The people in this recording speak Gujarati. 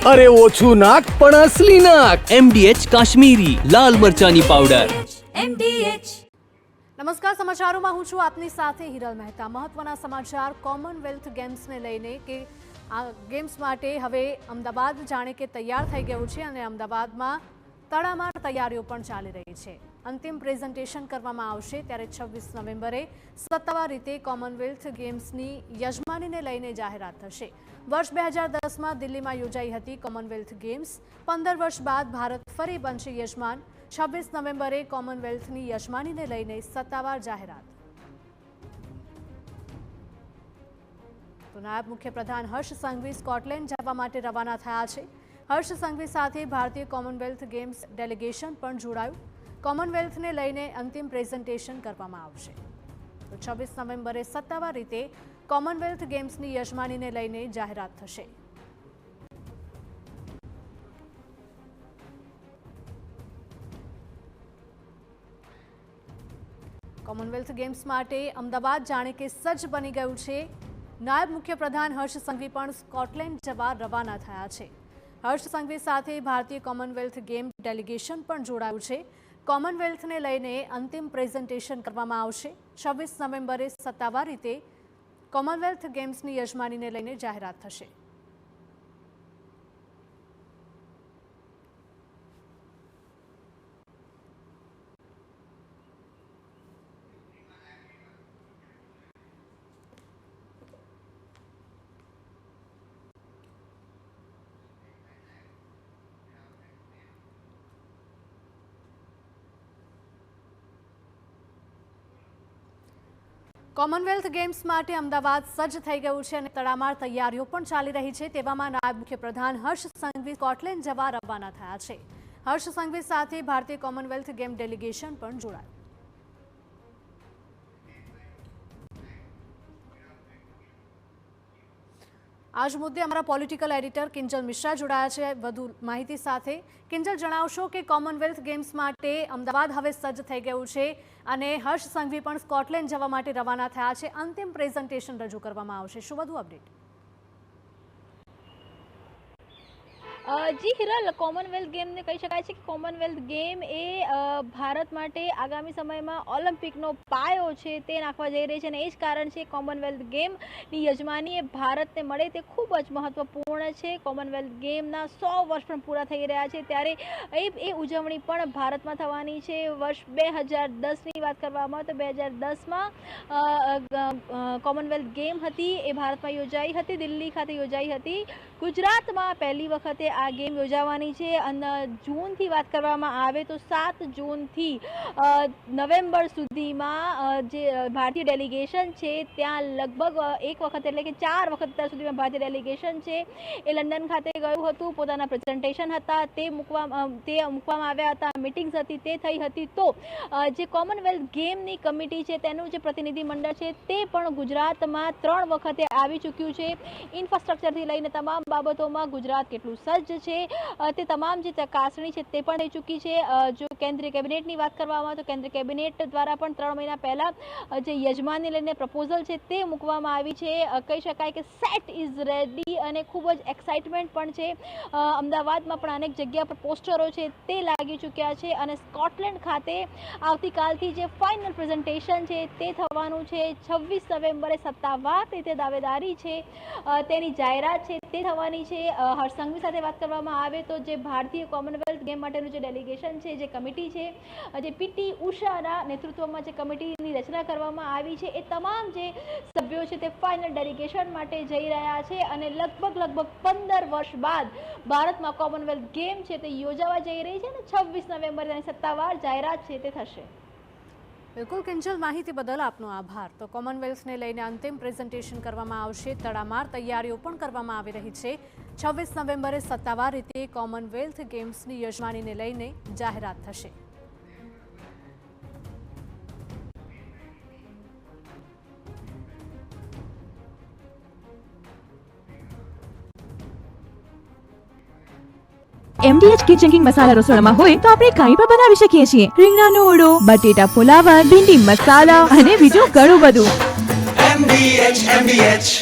અરે ઓછું નાક પણ અસલી નાક. MDH કાશ્મીરી લાલ મરચાની પાવડર. MDH. નમસ્કાર, સમાચારોમાં હું છું આપની સાથે હિરલ મહેતા. મહત્વના સમાચાર કોમનવેલ્થ ગેમ્સને લઈને કે આ ગેમ્સ માટે હવે અમદાવાદ જાણે કે તૈયાર થઈ ગયું છે અને અમદાવાદમાં તડામાર તૈયારીઓ પણ ચાલી રહી છે. અંતિમ પ્રેઝન્ટેશન કરવામાં આવશે ત્યારે 26 નવેમ્બરે સત્તાવાર રીતે કોમનવેલ્થ ગેમ્સની યજમાનીને લઈને જાહેરાત થશે. વર્ષ 2010માં દિલ્હીમાં યોજાઈ હતી કોમનવેલ્થ ગેમ્સ. 15 વર્ષ બાદ ભારત ફરી બનશે યજમાન. 26 નવેમ્બરે કોમનવેલ્થની યજમાનીને લઈને સત્તાવાર જાહેરાત. તો નાયબ મુખ્યપ્રધાન હર્ષ સંઘવી સ્કોટલેન્ડ જવા માટે રવાના થયા છે. હર્ષ સંઘવી સાથે ભારતીય કોમનવેલ્થ ગેમ્સ ડેલિગેશન પણ જોડાયું. કોમનવેલ્થને લઈને અંતિમ પ્રેઝન્ટેશન કરવામાં આવશે. તો 26 નવેમ્બરે સત્તાવાર રીતે કોમનવેલ્થ ગેમ્સની યજમાનીને લઈને જાહેરાત થશે. કોમનવેલ્થ ગેમ્સ માટે અમદાવાદ જાણે કે સજ્જ બની ગયું છે. નાયબ મુખ્યપ્રધાન હર્ષ સંઘવી પણ સ્કોટલેન્ડ જવા રવાના થયા છે. હર્ષ સંઘવી સાથે ભારતીય કોમનવેલ્થ ગેમ ડેલિગેશન પણ જોડાયું છે. કોમનવેલ્થને લઈને અંતિમ પ્રેઝન્ટેશન કરવામાં આવશે. 26 નવેમ્બરે સત્તાવાર રીતે કોમનવેલ્થ ગેમ્સની યજમાનીને લઈને જાહેરાત થશે. કોમનવેલ્થ ગેમ્સ માટે અમદાવાદ સજ્જ થઈ ગયું છે અને તડામાર તૈયારીઓ પણ ચાલી રહી છે. તેવામાં નાયબ મુખ્યપ્રધાન હર્ષ સંઘવી સ્કોટલેન્ડ જવા રવાના થયા છે. હર્ષ સંઘવી સાથે ભારતીય કોમનવેલ્થ ગેમ ડેલિગેશન પણ જોડાયું. આજ મુદ્દે અમારા પોલિટિકલ એડિટર કિંજલ મિશ્રા જોડાયા છે વધુ માહિતી સાથે. કિંજલ, જણાવશો કે કોમનવેલ્થ ગેમ્સ માટે અમદાવાદ હવે સજ્જ થઈ ગયું છે અને હર્ષ સંઘવી પણ સ્કોટલેન્ડ જવા માટે રવાના થયા છે. અંતિમ પ્રેઝન્ટેશન રજૂ કરવામાં આવશે. શું વધુ અપડેટ? જી હિરલ, કોમનવેલ્થ ગેમને કહી શકાય છે કે કોમનવેલ્થ ગેમ એ ભારત માટે આગામી સમયમાં ઓલિમ્પિકનો પાયો છે તે નાખવા જઈ રહી છે અને એ જ કારણ છે કોમનવેલ્થ ગેમની યજમાની એ ભારતને મળે તે ખૂબ જ મહત્વપૂર્ણ છે. કોમનવેલ્થ ગેમના 100 વર્ષ પણ પૂરા થઈ રહ્યા છે ત્યારે એ ઉજવણી પણ ભારતમાં થવાની છે. વર્ષ 2010ની વાત કરવામાં તો 2010માં કોમનવેલ્થ ગેમ હતી એ ભારતમાં યોજાઈ હતી, દિલ્હી ખાતે યોજાઈ હતી. ગુજરાતમાં પહેલી વખતે આ ગેમ યોજાવાની છે અને જૂનથી વાત કરવામાં આવે તો 7 જૂનથી નવેમ્બર સુધીમાં જે ભારતીય ડેલિગેશન છે ત્યાં લગભગ એક વખત એટલે કે 4 વખત અત્યાર સુધીમાં ભારતીય ડેલિગેશન છે એ લંડન ખાતે ગયું હતું. પોતાના પ્રેઝન્ટેશન હતા તે મૂકવામાં આવ્યા હતા, મિટિંગ્સ હતી તે થઈ હતી. તો જે કોમનવેલ્થ ગેમની કમિટી છે તેનું જે પ્રતિનિધિ મંડળ છે તે પણ ગુજરાતમાં 3 વખતે આવી ચૂક્યું છે. ઇન્ફ્રાસ્ટ્રક્ચરથી લઈને તમામ બાબતોમાં ગુજરાત કેટલું સજ્જ છે તે તમામ જે ચકાસણી છે તે પણ થઈ ચૂકી છે. જો કેન્દ્રીય કેબિનેટની વાત કરવામાં તો કેન્દ્રીય કેબિનેટ દ્વારા પણ 3 મહિના પહેલા જે યજમાનને લઈને પ્રપોઝલ છે તે મૂકવામાં આવી છે. કહી શકાય કે સેટ ઇઝ રેડી અને ખૂબ જ એક્સાઇટમેન્ટ પણ છે. અમદાવાદમાં પણ અનેક જગ્યા પર પોસ્ટરો છે તે લાગી ચૂક્યા છે અને સ્કોટલેન્ડ ખાતે આવતીકાલથી જે ફાઇનલ પ્રેઝન્ટેશન છે તે થવાનું છે. 26 નવેમ્બરે સત્તાવાર રીતે દાવેદારી છે તેની જાહેરાત છે તે થવાની છે. હર્ષ સંઘવી સાથે વાત કરવામાં આવે તો જે ભારતીય કોમનવેલ્થ ગેમ માટેનું જે ડેલિગેશન છે, જે કમિટી છે, જે પીટી ઉષાના નેતૃત્વમાં જે કમિટીની રચના કરવામાં આવી છે એ તમામ જે સભ્યો છે તે ફાઇનલ ડેલિગેશન માટે જઈ રહ્યા છે અને લગભગ 15 વર્ષ બાદ ભારતમાં કોમનવેલ્થ ગેમ છે તે યોજાવા જઈ રહી છે અને 26 નવેમ્બરે તેની સત્તાવાર જાહેરાત છે તે થશે. બિલકુલ કિંજલ, માહિતી બદલ આપનો આભાર. તો કોમનવેલ્થને લઈને અંતિમ પ્રેઝન્ટેશન કરવામાં આવશે. તડામાર તૈયારીઓ પણ કરવામાં આવી રહી છે. 26 નવેમ્બરે સત્તાવાર રીતે કોમનવેલ્થ ગેમ્સની યજમાનીને લઈને જાહેરાત થશે. MDH કિચન કિંગ મસાલા રસોડામાં હોય તો આપણે કંઈ પણ બનાવી શકીએ છીએ. રીંગણાનો ઓળો, બટેટા ફુલાવર, ભીંડી મસાલા અને બીજું ઘણું બધું. MDH